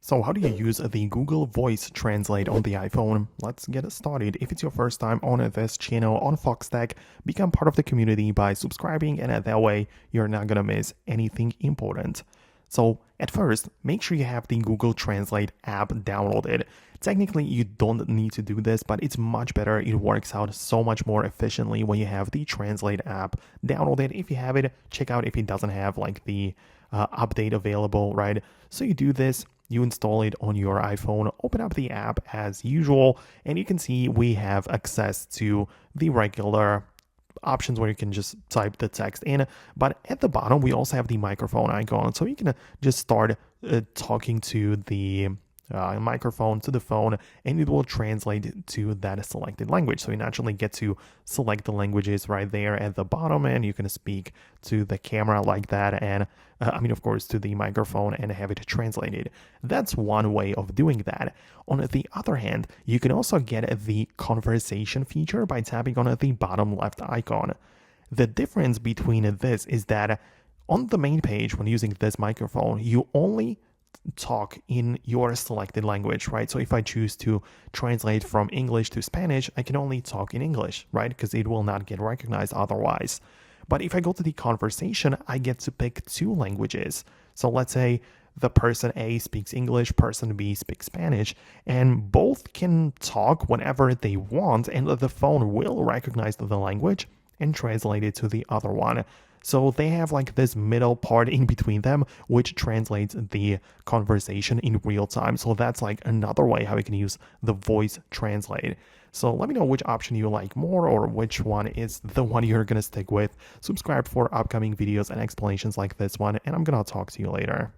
So how do you use the Google Voice Translate on the iPhone? Let's get started. If it's your first time on this channel on Foxtecc, become part of the community by subscribing, and that way you're not gonna miss anything important. So at first, make sure you have the Google Translate app downloaded. Technically, you don't need to do this, but it's much better. It works out so much more efficiently when you have the Translate app downloaded. If you have it, check out if it doesn't have like the update available, right? So you do this, you install it on your iPhone, open up the app as usual, and you can see we have access to the regular options where you can just type the text in. But at the bottom, we also have the microphone icon. So you can just start talking to the microphone, to the phone, and it will translate to that selected language. So you naturally get to select the languages right there at the bottom, and you can speak to the camera like that, and of course, to the microphone, and have it translated. That's one way of doing that. On the other hand, you can also get the conversation feature by tapping on the bottom left icon. The difference between this is that on the main page, when using this microphone, you only talk in your selected language, right? So if I choose to translate from English to Spanish, I can only talk in English, right? Because it will not get recognized otherwise. But if I go to the conversation, I get to pick two languages. So let's say the person A speaks English, person B speaks Spanish, and both can talk whenever they want, and the phone will recognize the language and translate it to the other one. So they have like this middle part in between them, which translates the conversation in real time. So that's like another way how you can use the voice translate. So let me know which option you like more, or which one is the one you're going to stick with. Subscribe for upcoming videos and explanations like this one, and I'm going to talk to you later.